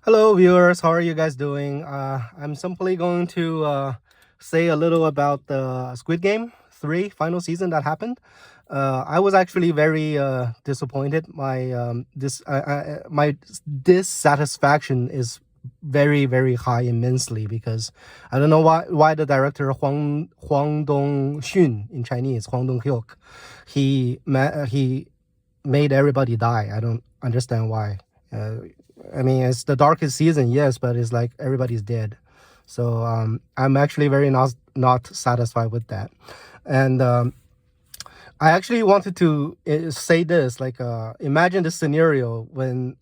Hello, viewers. How are you guys doing? I'm simply going to say a little about the Squid Game 3 final season that happened. I was actually very disappointed. My dissatisfaction is very high immensely because I don't know why the director Huang Dong-xun, in Chinese Huang Dong-hyuk, he made everybody die. I don't understand why. I mean, it's the darkest season, yes, but it's like everybody's dead. So I'm actually very not satisfied with that. And I actually wanted to say this, like, imagine this scenario when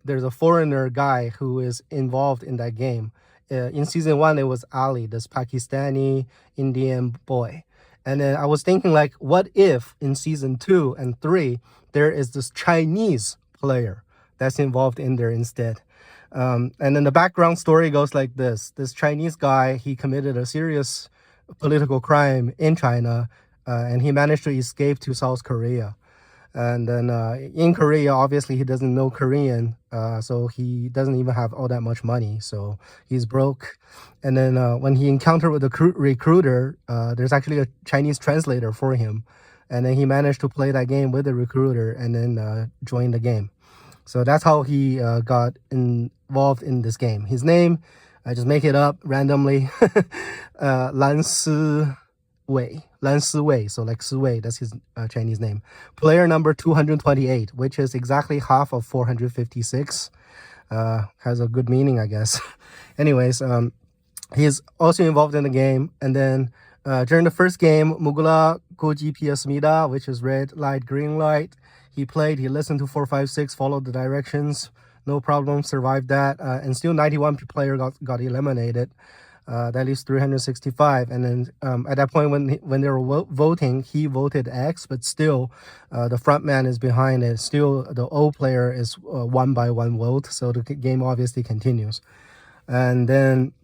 there's a foreigner guy who is involved in that game. In season 1, it was Ali, this Pakistani Indian boy. And then I was thinking, like, what if in season 2 and 3, there is this Chinese player that's involved in there instead. And then the background story goes like this. This Chinese guy, he committed a serious political crime in China, and he managed to escape to South Korea. And then in Korea, obviously, he doesn't know Korean, so he doesn't even have all that much money. So he's broke. And then when he encountered with the recruiter, there's actually a Chinese translator for him. And then he managed to play that game with the recruiter and then join the game. So that's how he got involved in this game. His name, I just make it up randomly, Lan Si Wei. Lan Si Wei, so like Si Wei, that's his Chinese name. Player number 228, which is exactly half of 456. Has a good meaning, I guess. Anyways, he's also involved in the game. And then during the first game, Mugula Koji Piasmida, which is red light, green light. He played, he listened to 456, followed the directions, no problem, survived that. And still 91 player got eliminated. That leaves 365. And then at that point when they were voting, he voted X, but still the front man is behind it. Still the O player is 1 by 1 vote. So the game obviously continues. And then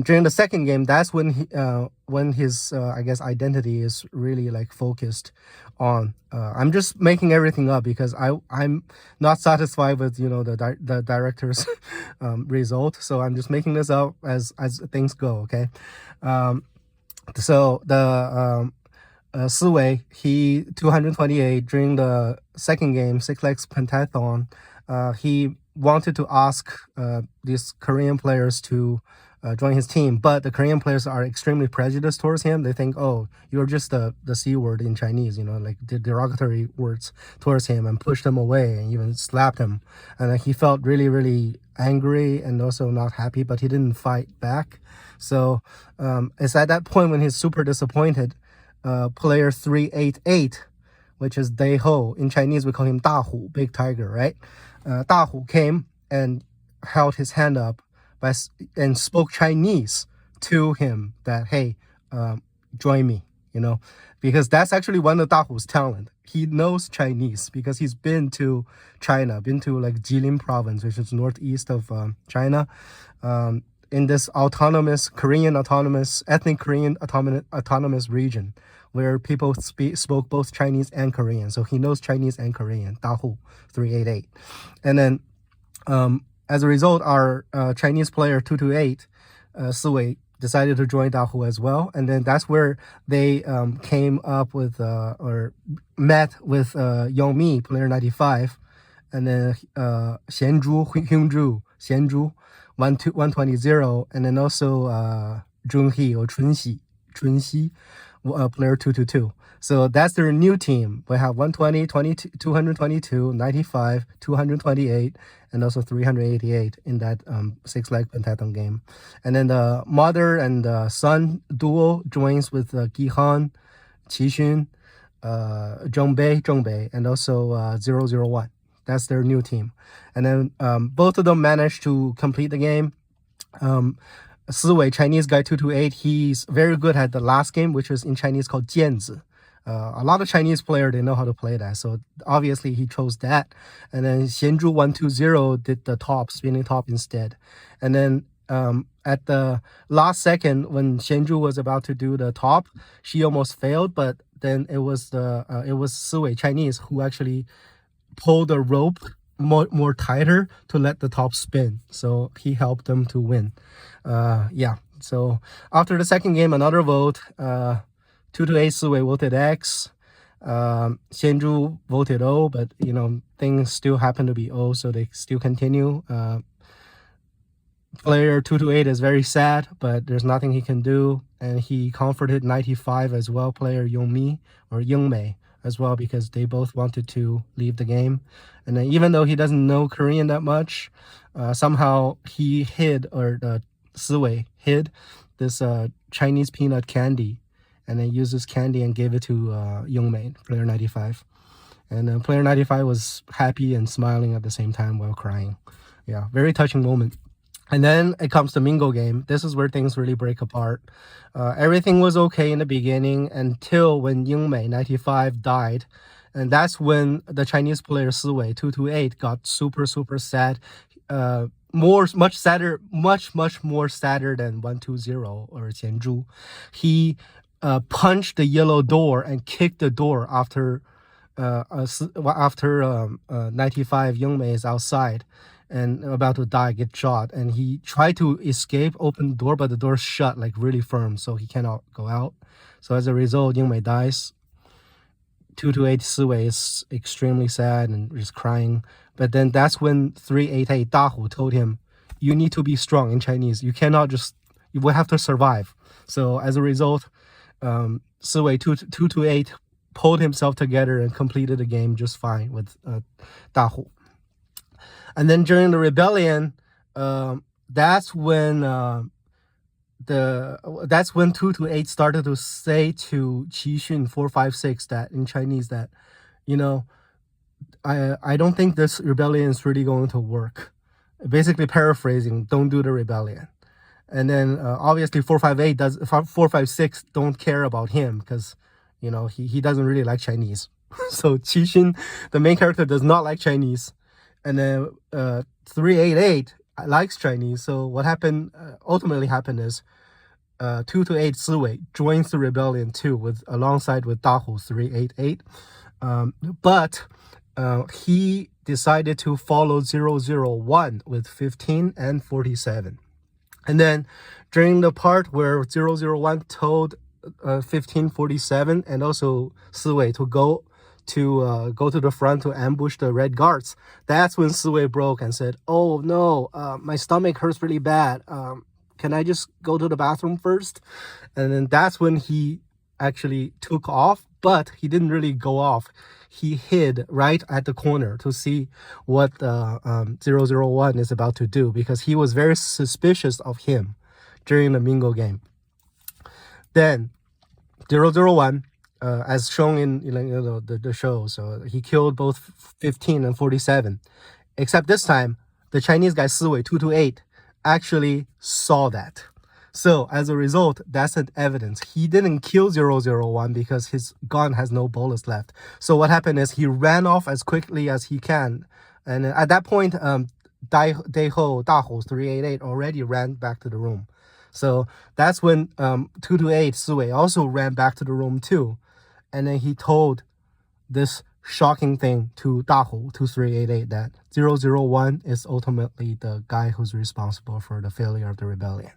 during the second game, that's when his I guess identity is really like focused on. I'm just making everything up because I'm not satisfied with the director's result, so I'm just making this up as things go. Okay, so the Si Wei, he 228 during the second game, 6-legs pentathlon. He wanted to ask these Korean players to join his team, but the Korean players are extremely prejudiced towards him. They think, oh, you're just the C word in Chinese, like the derogatory words towards him, and pushed him away and even slapped him. And he felt really angry and also not happy, but he didn't fight back. So it's at that point when he's super disappointed. Player 388, which is DaHu. In Chinese, we call him DaHu, big tiger, right? DaHu came and held his hand up and spoke Chinese to him that, hey, join me, because that's actually one of DaHu's talent. He knows Chinese because he's been to China, been to like Jilin province, which is northeast of China, in this ethnic Korean autonomous region where people spoke both Chinese and Korean. So he knows Chinese and Korean, DaHu 388. And then as a result, our Chinese player 228, Si Wei, decided to join DaHu as well. And then that's where they came up with or met with Young Mi, player 95, and then Xian Zhu 120, and then also Zhonghe or ChunXi, player 222. So that's their new team. We have 120, 222, 95, 228, and also 388 in that 6-leg pentathlon game. And then the mother and son duo joins with Qi Xun, Qi Xun, ZhengBei, and also 001. That's their new team. And then both of them managed to complete the game. Si Wei, Chinese guy 228, he's very good at the last game, which is in Chinese called JinZz. A lot of Chinese players, they know how to play that. So obviously he chose that. And then Xian Zhu 120 did the spinning top instead. And then at the last second, when Xian Zhu was about to do the top, she almost failed. But then it was Si Wei, Chinese, who actually pulled the rope more tighter to let the top spin. So he helped them to win. Yeah. So after the second game, another vote. 2-8 Si Wei voted X. Xian Zhu voted O, but things still happen to be O, so they still continue. Player 2-8 is very sad, but there's nothing he can do, and he comforted 95 as well. Player Ying Mei as well, because they both wanted to leave the game. And then even though he doesn't know Korean that much, somehow he hid, or Si Wei hid this Chinese peanut candy, and then used this candy and gave it to Ying Mei, player 95. And player 95 was happy and smiling at the same time while crying. Yeah, very touching moment. And then it comes to Mingo game. This is where things really break apart. Everything was okay in the beginning until when Ying Mei 95 died. And that's when the Chinese player Si Wei 2-8 got super sad. Much sadder, much more sadder than 1-0 or Qian Zhu. He punched the yellow door and kicked the door after 95 Ying Mei is outside and about to die, get shot, and he tried to escape, open the door, but the door's shut like really firm, so he cannot go out. So as a result, Ying Mei dies. 2-8 Si Wei is extremely sad and just crying. But then that's when 388 DaHu told him, you need to be strong in Chinese. You cannot you will have to survive. So as a result, Si Wei 2-8 pulled himself together and completed the game just fine with DaHu. And then during the rebellion, that's when 2-8 started to say to Qi Xun 456 that in Chinese that, I don't think this rebellion is really going to work. Basically paraphrasing, don't do the rebellion. And then obviously 456 don't care about him because he doesn't really like Chinese. So Qi Xun, the main character, does not like Chinese. And then 388 likes Chinese. So what ultimately happened is 2-8 Si Wei joins the rebellion too, alongside with DaHu 388. But he decided to follow 001 with 15 and 47. And then during the part where 001 told 1547 and also Si Wei to go to the front to ambush the red guards, that's when Si Wei broke and said, oh no, my stomach hurts really bad. Can I just go to the bathroom first? And then that's when he actually took off, but he didn't really go off. He hid right at the corner to see what 001 is about to do, because he was very suspicious of him during the Mingo game. Then 001, as shown in the show, so he killed both 15 and 47. Except this time, the Chinese guy Si Wei 2-8 actually saw that. So as a result, that's an evidence. He didn't kill 001 because his gun has no bullets left. So what happened is he ran off as quickly as he can. And at that point, DaHu 388 already ran back to the room. So that's when 2-8 Si Wei also ran back to the room too. And then he told this shocking thing to DaHu 388 that 001 is ultimately the guy who's responsible for the failure of the rebellion.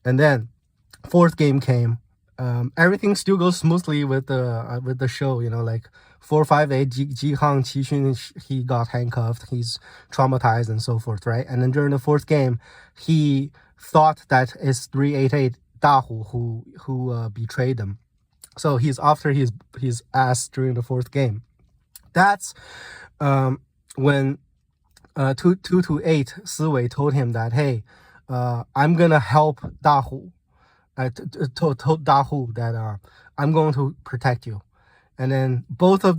And then fourth game came. Everything still goes smoothly with the show, like 458 Qi Xun, he got handcuffed, he's traumatized and so forth, right? And then during the fourth game, he thought that it's 388 DaHu who betrayed them. So he's after his ass during the fourth game. That's when 2-8 Si Wei told him that, hey, I'm gonna help DaHu. Told DaHu that I'm going to protect you. And then both Si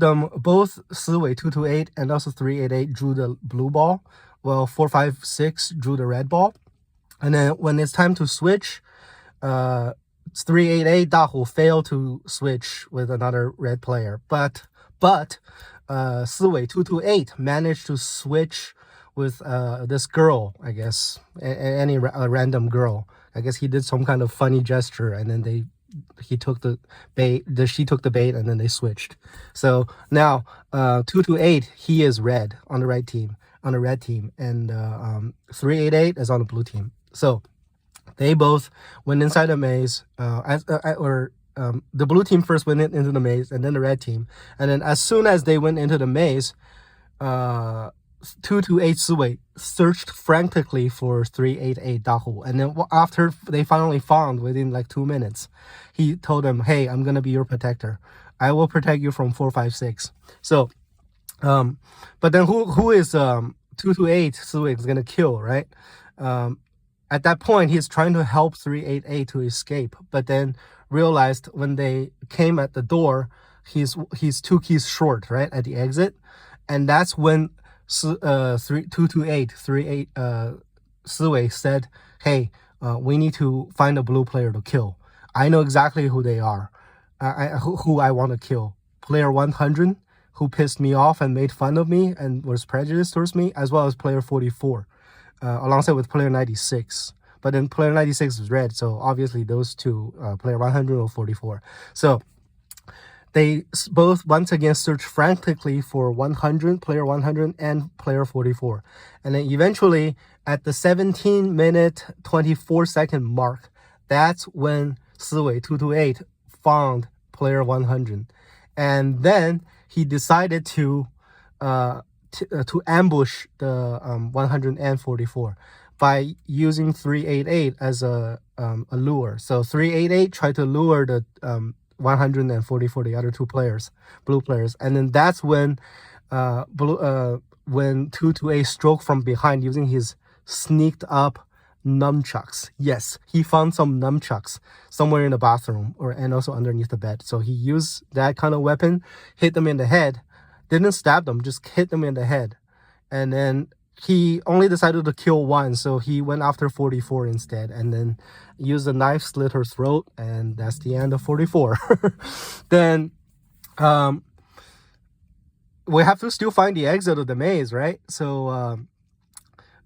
Wei 2-8 and also 388 drew the blue ball, while 456 drew the red ball. And then when it's time to switch, 388 DaHu failed to switch with another red player, but Si Wei 2-8 managed to switch with this girl, I guess, a random girl. I guess he did some kind of funny gesture, and then they he took the bait, she took the bait, and then they switched. So now 228, he is red on the red team, and 388 is on the blue team. So they both went inside the maze, the blue team first went into the maze, and then the red team. And then as soon as they went into the maze, 228 Si Wei searched frantically for 388 DaHu. And then after they finally found, within like 2 minutes, he told them, hey, I'm going to be your protector. I will protect you from 456. So, but then who is 228 Si Wei is going to kill, right? At that point, he's trying to help 388 to escape, but then realized when they came at the door, he's 2 keys short, right, at the exit. And that's when 228 Si Wei said, hey, we need to find a blue player to kill. I know exactly who they are, who I want to kill. Player 100, who pissed me off and made fun of me and was prejudiced towards me, as well as player 44. Alongside with player 96. But then player 96 is red, so obviously those two, player 100 or 44. So they both once again search frantically for 100, player 100 and player 44. And then eventually at the 17-minute 24-second mark, that's when Si Wei 228 found player 100. And then he decided to ambush the 144 by using 388 as a lure. So 388 tried to lure the 144, the other two players, blue players, and then that's when when 228 struck from behind using his sneaked up nunchucks. Yes, he found some nunchucks somewhere in the bathroom and also underneath the bed. So he used that kind of weapon, hit them in the head. Didn't stab them, just hit them in the head. And then he only decided to kill one, so he went after 44 instead, and then used a knife, slit her throat, and that's the end of 44. Then we have to still find the exit of the maze, right? So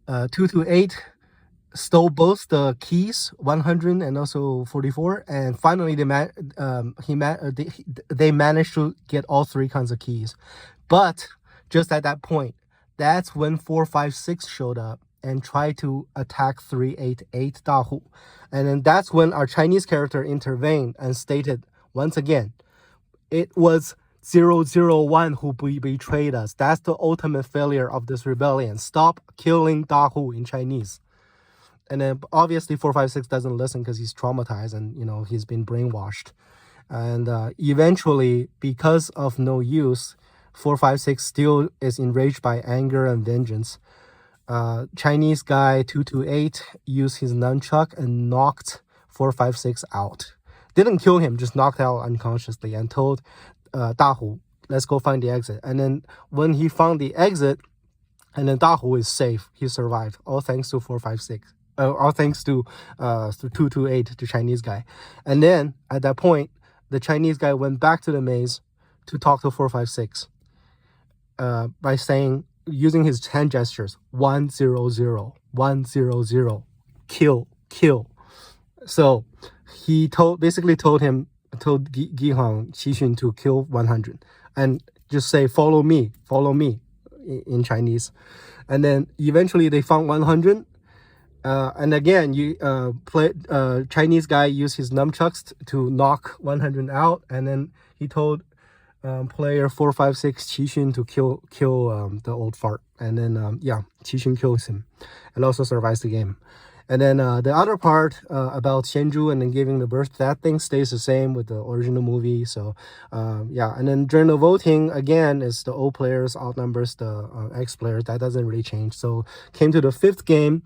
228 stole both the keys, 100 and also 44, and finally they managed to get all 3 kinds of keys. But just at that point, that's when 456 showed up and tried to attack 388 DaHu. And then that's when our Chinese character intervened and stated, once again, it was 001 who betrayed us. That's the ultimate failure of this rebellion. Stop killing DaHu in Chinese. And then obviously 456 doesn't listen because he's traumatized and, he's been brainwashed. And eventually, because of no use, 456 still is enraged by anger and vengeance. Chinese guy 228 used his nunchuck and knocked 456 out. Didn't kill him, just knocked out unconsciously, and told DaHu, let's go find the exit. And then when he found the exit, and then DaHu is safe, he survived, all thanks to 456. All thanks to 228, the Chinese guy. And then at that point, the Chinese guy went back to the maze to talk to 456. By using his hand gestures, 100, 100, kill. So he basically told Qi Xun to kill 100 and just say, follow me in Chinese. And then eventually they found 100. And again, Chinese guy used his nunchucks to knock 100 out, and then he told player 456 Qi Xun to kill the old fart, and then Qi Xun kills him and also survives the game. And then the other part about Xianzhu and then giving the birth, that thing stays the same with the original movie. So and then during the voting, again, it's the O players outnumbers the X players. That doesn't really change. So came to the 5th game.